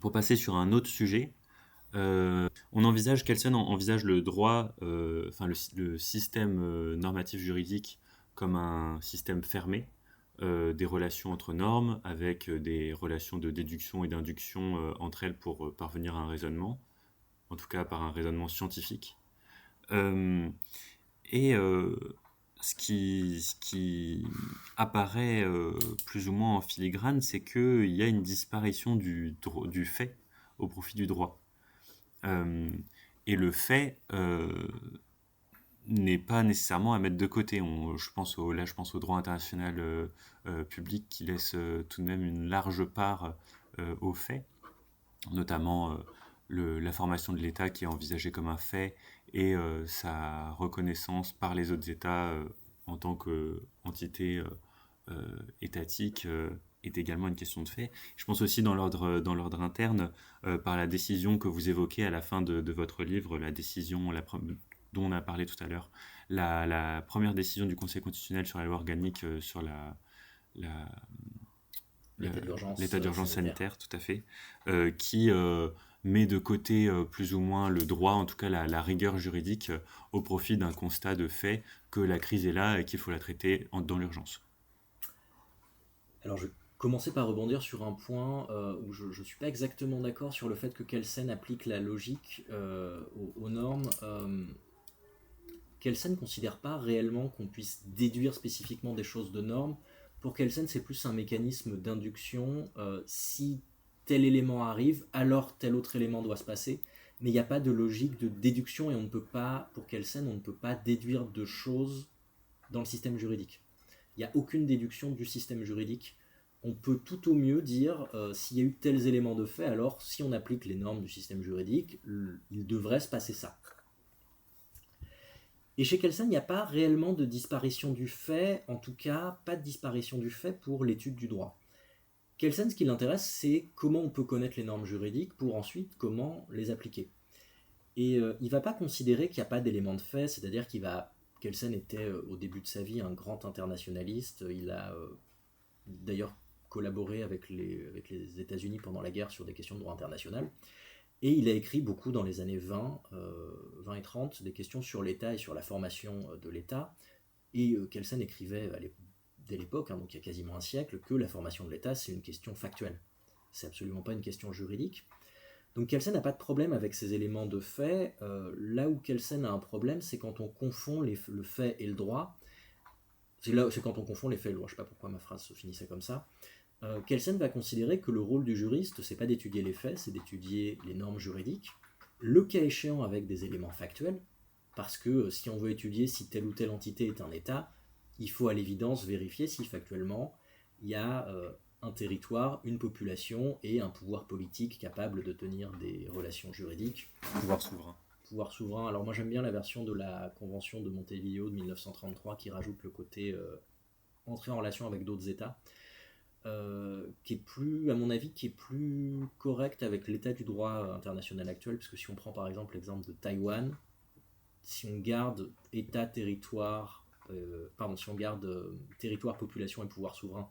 Pour passer sur un autre sujet, Kelsen envisage le droit, enfin le système normatif juridique comme un système fermé, des relations entre normes avec des relations de déduction et d'induction entre elles pour parvenir à un raisonnement, en tout cas par un raisonnement scientifique. Euh, et ce qui apparaît plus ou moins en filigrane, c'est qu'il y a une disparition du fait au profit du droit. Euh, et le fait n'est pas nécessairement à mettre de côté. Je pense au droit international public qui laisse tout de même une large part aux faits, notamment la formation de l'État qui est envisagée comme un fait et sa reconnaissance par les autres États en tant qu'entité étatique est également une question de fait. Je pense aussi dans l'ordre interne, par la décision que vous évoquez à la fin de votre livre, la décision dont on a parlé tout à l'heure, la première décision du Conseil constitutionnel sur la loi organique sur la, L'état d'urgence l'état d'urgence sanitaire. sanitaire, tout à fait, qui met de côté plus ou moins le droit, en tout cas la rigueur juridique, au profit d'un constat de fait que la crise est là et qu'il faut la traiter dans l'urgence. Alors je vais commencer par rebondir sur un point où je ne suis pas exactement d'accord sur le fait que Kelsen applique la logique aux normes. Kelsen ne considère pas réellement qu'on puisse déduire spécifiquement des choses de normes. Pour Kelsen, c'est plus un mécanisme d'induction. Si tel élément arrive, alors tel autre élément doit se passer. Mais il n'y a pas de logique de déduction et on ne peut pas, pour Kelsen, on ne peut pas déduire de choses dans le système juridique. Il n'y a aucune déduction du système juridique. On peut tout au mieux dire s'il y a eu tels éléments de fait, alors si on applique les normes du système juridique, il devrait se passer ça. Et chez Kelsen, il n'y a pas réellement de disparition du fait, en tout cas pas de disparition du fait pour l'étude du droit. Kelsen, ce qui l'intéresse, c'est comment on peut connaître les normes juridiques pour ensuite comment les appliquer. Et il ne va pas considérer qu'il n'y a pas d'éléments de fait, c'est-à-dire Kelsen était au début de sa vie un grand internationaliste, il a d'ailleurs collaboré avec les États-Unis pendant la guerre sur des questions de droit international. Et il a écrit beaucoup dans les années 20 et 30, des questions sur l'État et sur la formation de l'État. Et Kelsen écrivait dès l'époque, donc il y a quasiment un siècle, que la formation de l'État, c'est une question factuelle. C'est absolument pas une question juridique. Donc Kelsen n'a pas de problème avec ces éléments de fait. Là où Kelsen a un problème, c'est quand on confond le fait et le droit. C'est quand on confond les faits et le droit. Je ne sais pas pourquoi ma phrase se finissait comme ça. Kelsen va considérer que le rôle du juriste, c'est pas d'étudier les faits, c'est d'étudier les normes juridiques, le cas échéant avec des éléments factuels, parce que si on veut étudier si telle ou telle entité est un État, il faut à l'évidence vérifier si factuellement il y a un territoire, une population et un pouvoir politique capable de tenir des relations juridiques. Pouvoir souverain. Pouvoir souverain. Alors moi j'aime bien la version de la Convention de Montevideo de 1933 qui rajoute le côté entrer en relation avec d'autres États. Qui est plus, à mon avis, qui est plus correct avec l'état du droit international actuel, parce que si on prend par exemple l'exemple de Taïwan, si on garde État, territoire, si on garde territoire, population et pouvoir souverain,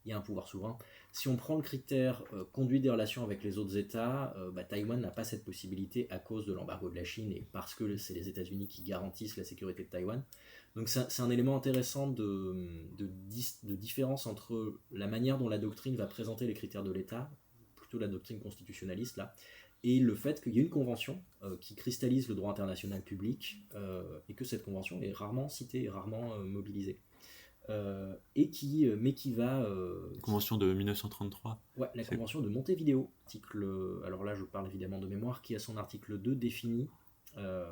il y a un pouvoir souverain. Si on prend le critère conduit des relations avec les autres États, Taïwan n'a pas cette possibilité à cause de l'embargo de la Chine et parce que c'est les États-Unis qui garantissent la sécurité de Taïwan. Donc c'est un élément intéressant de différence entre la manière dont la doctrine va présenter les critères de l'État, plutôt la doctrine constitutionnaliste là, et le fait qu'il y ait une convention qui cristallise le droit international public et que cette convention est rarement citée et rarement mobilisée. Mais qui va. Convention de 1933. Ouais, la C'est convention de Montevideo, alors là je parle évidemment de mémoire, qui à son article 2 définit euh,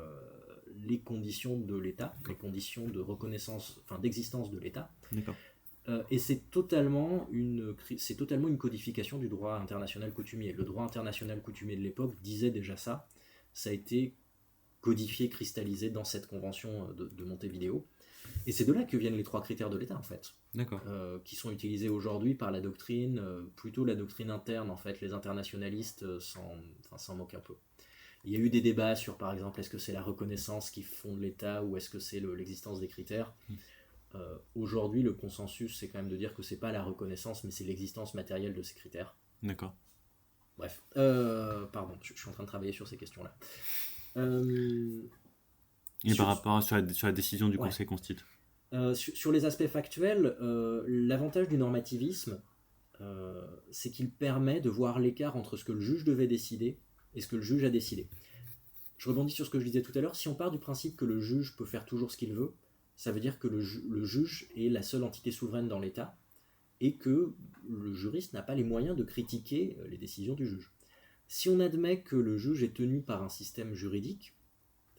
les conditions de l'État, les conditions de reconnaissance, enfin d'existence de l'État. d'accord. Et c'est totalement une codification du droit international coutumier. Le droit international coutumier de l'époque disait déjà ça. Ça a été codifié, cristallisé dans cette convention de Montevideo. Et c'est de là que viennent les trois critères de l'État, en fait, D'accord. qui sont utilisés aujourd'hui par la doctrine, plutôt la doctrine interne, en fait. Les internationalistes s'en moquent un peu. Il y a eu des débats sur, par exemple, est-ce que c'est la reconnaissance qui fonde l'État ou est-ce que c'est l'existence des critères. Aujourd'hui, le consensus, c'est quand même de dire que c'est pas la reconnaissance, mais c'est l'existence matérielle de ces critères. D'accord. Bref, pardon, je suis en train de travailler sur ces questions-là. Et par Sur, rapport sur la décision du ouais, Conseil constitutionnel. sur les aspects factuels, l'avantage du normativisme, c'est qu'il permet de voir l'écart entre ce que le juge devait décider et ce que le juge a décidé. Je rebondis sur ce que je disais tout à l'heure. Si on part du principe que le juge peut faire toujours ce qu'il veut, ça veut dire que le juge est la seule entité souveraine dans l'État et que le juriste n'a pas les moyens de critiquer les décisions du juge. Si on admet que le juge est tenu par un système juridique,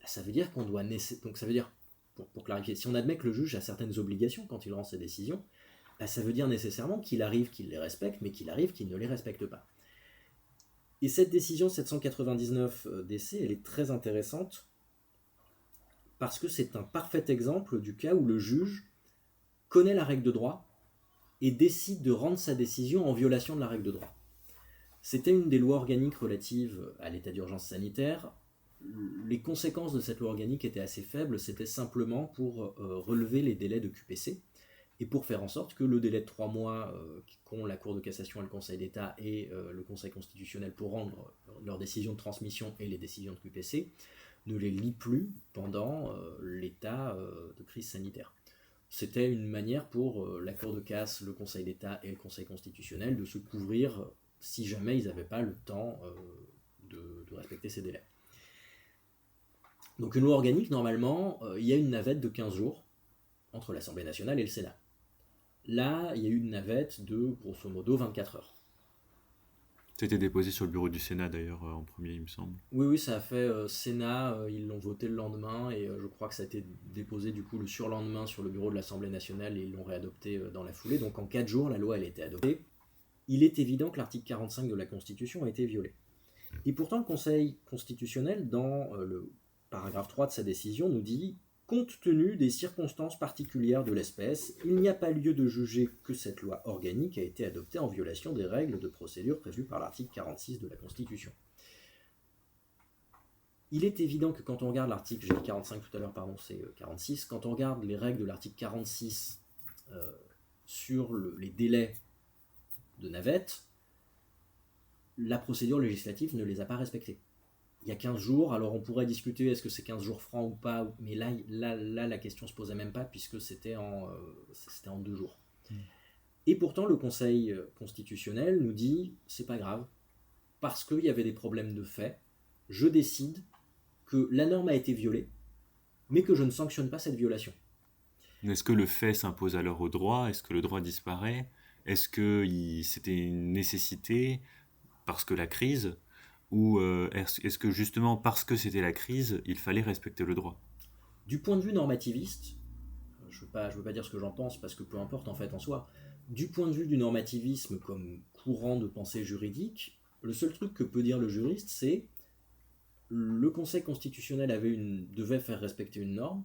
ça veut dire qu'on doit donc ça veut dire, pour clarifier, si on admet que le juge a certaines obligations quand il rend ses décisions, ça veut dire nécessairement qu'il arrive qu'il les respecte, mais qu'il arrive qu'il ne les respecte pas. Et cette décision 799 DC, elle est très intéressante parce que c'est un parfait exemple du cas où le juge connaît la règle de droit et décide de rendre sa décision en violation de la règle de droit. C'était une des lois organiques relatives à l'état d'urgence sanitaire. Les conséquences de cette loi organique étaient assez faibles, c'était simplement pour relever les délais de QPC et pour faire en sorte que le délai de 3 mois qu'ont la Cour de cassation et le Conseil d'État et le Conseil constitutionnel pour rendre leurs décisions de transmission et les décisions de QPC ne les lie plus pendant l'état de crise sanitaire. C'était une manière pour la Cour de casse, le Conseil d'État et le Conseil constitutionnel de se couvrir si jamais ils n'avaient pas le temps de respecter ces délais. Donc une loi organique, normalement, il y a une navette de 15 jours entre l'Assemblée nationale et le Sénat. Là, il y a eu une navette de, grosso modo, 24 heures. C'était déposé sur le bureau du Sénat d'ailleurs en premier, il me semble. Oui, ça a fait Sénat, ils l'ont voté le lendemain, et je crois que ça a été déposé du coup le surlendemain sur le bureau de l'Assemblée nationale, et ils l'ont réadopté dans la foulée. Donc en 4 jours, la loi elle a été adoptée. Il est évident que l'article 45 de la Constitution a été violé. Et pourtant, le Conseil constitutionnel, dans le paragraphe 3 de sa décision, nous dit: compte tenu des circonstances particulières de l'espèce, il n'y a pas lieu de juger que cette loi organique a été adoptée en violation des règles de procédure prévues par l'article 46 de la Constitution. Il est évident que quand on regarde l'article, j'ai dit 45 tout à l'heure, pardon, c'est 46, quand on regarde les règles de l'article 46 sur les délais de navette, la procédure législative ne les a pas respectés. Il y a 15 jours, alors on pourrait discuter est-ce que c'est 15 jours francs ou pas, mais là la question se posait même pas puisque c'était en 2 jours. Et pourtant le Conseil constitutionnel nous dit c'est pas grave, parce qu'il y avait des problèmes de fait, je décide que la norme a été violée, mais que je ne sanctionne pas cette violation. Est-ce que le fait s'impose alors au droit? Est-ce que le droit disparaît? Est-ce que c'était une nécessité parce que la crise? Ou est-ce que justement parce que c'était la crise, il fallait respecter le droit? Du point de vue normativiste, je veux pas dire ce que j'en pense parce que peu importe en fait en soi, du point de vue du normativisme comme courant de pensée juridique, le seul truc que peut dire le juriste, c'est le Conseil constitutionnel devait faire respecter une norme,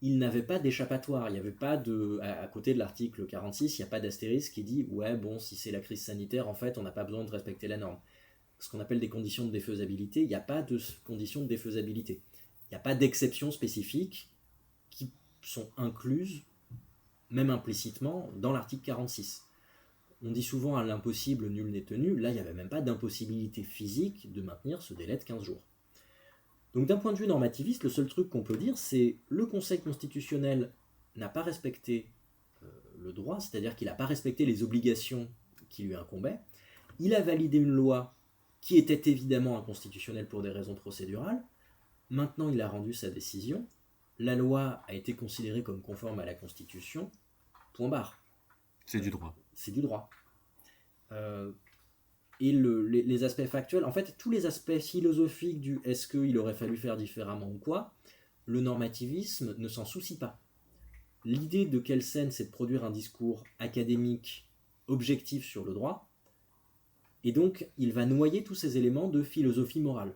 il n'avait pas d'échappatoire, il n'y avait pas à côté de l'article 46, il n'y a pas d'astérisque qui dit ouais bon si c'est la crise sanitaire en fait on n'a pas besoin de respecter la norme. Ce qu'on appelle des conditions de défaisabilité, il n'y a pas de conditions de défaisabilité. Il n'y a pas d'exceptions spécifiques qui sont incluses, même implicitement, dans l'article 46. On dit souvent à l'impossible, nul n'est tenu. Là, il n'y avait même pas d'impossibilité physique de maintenir ce délai de 15 jours. Donc d'un point de vue normativiste, le seul truc qu'on peut dire, c'est le Conseil constitutionnel n'a pas respecté le droit, c'est-à-dire qu'il n'a pas respecté les obligations qui lui incombaient. Il a validé une loi qui était évidemment inconstitutionnelle pour des raisons procédurales. Maintenant, il a rendu sa décision. La loi a été considérée comme conforme à la Constitution. Point barre. C'est du droit. C'est du droit. Et les aspects factuels, en fait, tous les aspects philosophiques du est-ce qu'il aurait fallu faire différemment ou quoi, le normativisme ne s'en soucie pas. L'idée de Kelsen, c'est de produire un discours académique objectif sur le droit, et donc il va noyer tous ces éléments de philosophie morale.